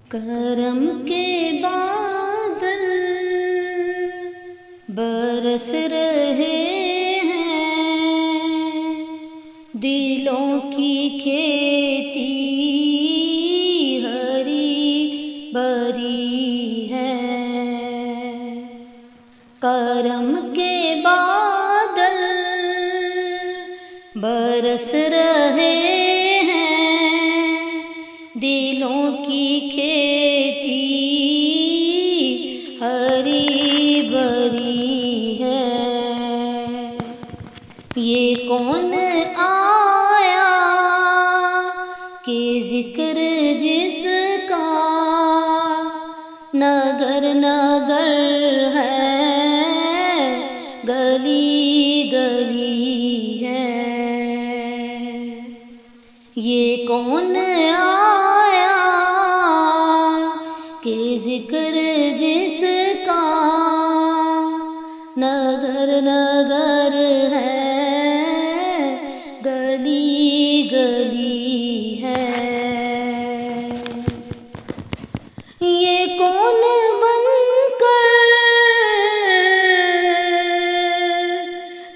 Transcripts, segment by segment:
کرم کے بادل برس رہے ہیں، دلوں کی کھیتی ہری بھری ہے۔ کرم کے بادل برس رہے ہیں، دلوں کی کھیتی ہری بھری ہے۔ یہ کون آیا کہ ذکر جس کا نگر نگر ہے، گلی گلی ہے۔ یہ کون آیا کہ ذکر جس کا نگر نگر ہے، گلی گلی ہے۔ یہ کون بن کر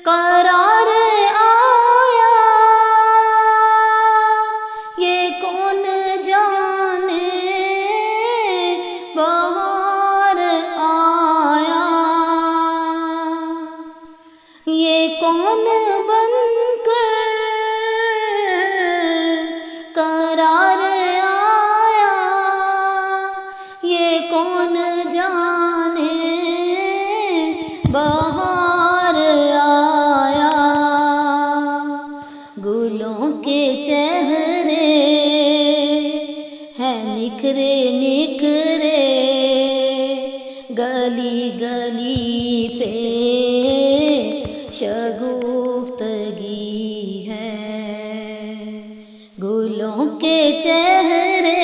قرار آیا، یہ کون جانے بہار آیا، یہ کون بن کر قرار آیا، یہ کون جانے بہار آیا۔ گلوں کے چہرے ہیں نکھرے نکھرے، گلی گلی پہ شگفتگی ہے۔ گلوں کے چہرے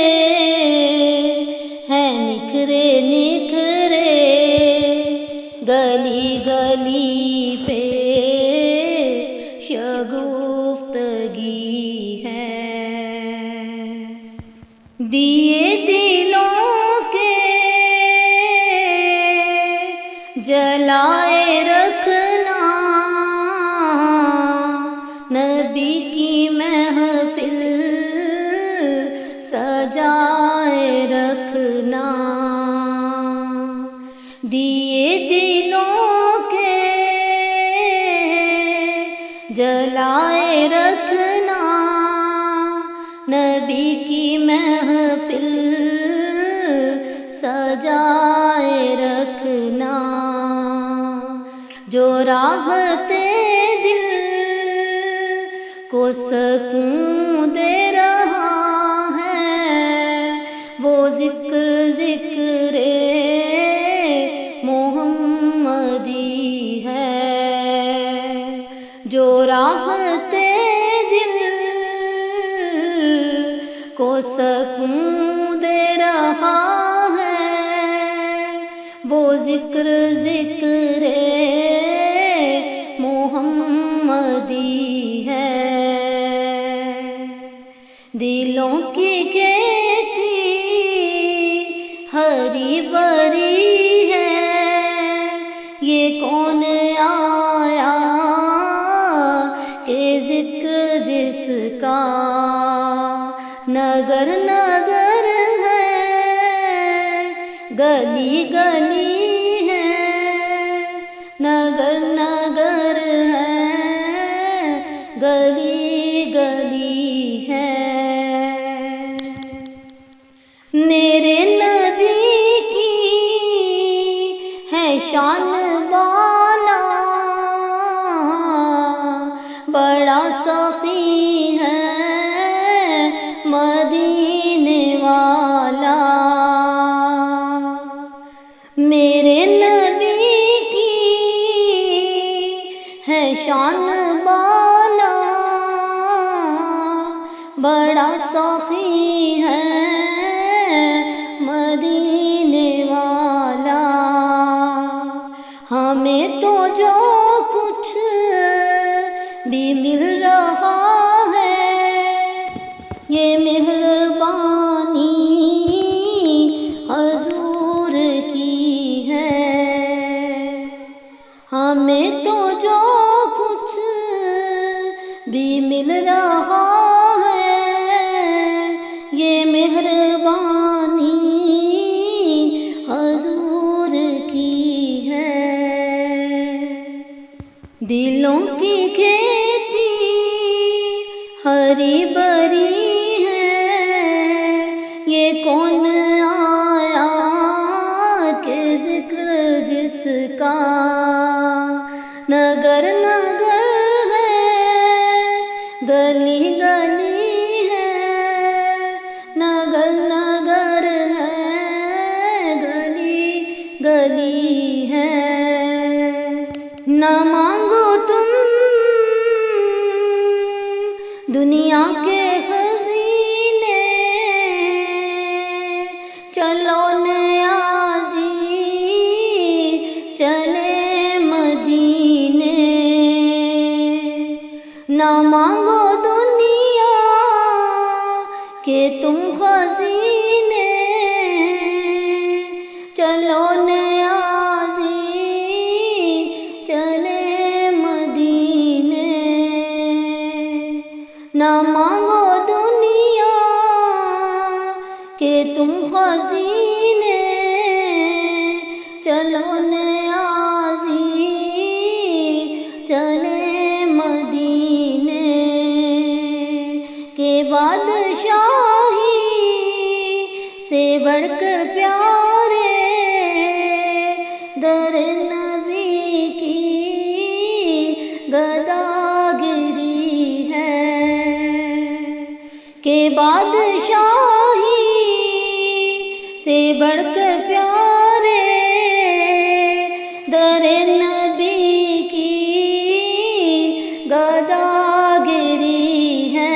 ہیں نکھرے نکھرے، گلی گلی پہ شگفتگی ہے۔ دیے دلوں کے جلائے رکھنا، نبی کی محفل سجائے رکھنا۔ دیے دلوں کے جلائے رکھنا، نبی کی محفل سجائے رکھنا۔ جو راحتے دل کو سکون دے رہا ہے، وہ ذکر ذکر محمدی ہے۔ جو راحتے دل کو سکون دے رہا ہے، وہ ذکر ذکر محمدی ہے۔ دلوں کی کھیتی ہری بھری ہے، یہ کون آیا کہ ذکر جس کا نگر نگر ہے، گلی گلی ہے، نگر نگر ہے، گلی گلی ہے۔ میرے نبی کی ہے شان والا، بڑا سخی ہے مدینے والا۔ میرے نبی کی ہے شان والا، بڑا سخی ہے مدینے والا۔ ہمیں تو جو کچھ بھی مل رہا ہری بری ہے، یہ کون آیا کہ ذکر جس کا نگر نگر ہے، گلی گلی ہے، نگر نگر ہے، گلی گلی ہے۔ نہ مانگو تم دنیا کے خزینے، چلو نیازی چلے مدینے۔ نہ مانگو دنیا کہ تم خزینے، چلو نیازی چلے مدینے۔ نہ مانگو دنیا کہ تم خزینے، چلو نیازی چلے مدینے۔ کہ بادشاہی سے بڑھ کر پیارے در نبی کی گداگری ہے، کہ بادشاہی سے بڑھ کر پیارے در نبی کی گداگری ہے۔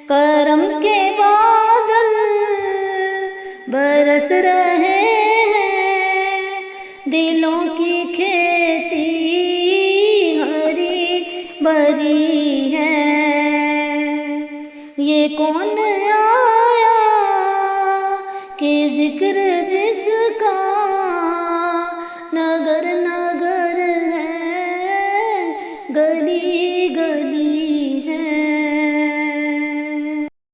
کرم کے بادل برس رہے ہیں، دلوں کی کھیتی ہری بھری ہے۔ یہ کون آیا کہ ذکر جس کا نگر نگر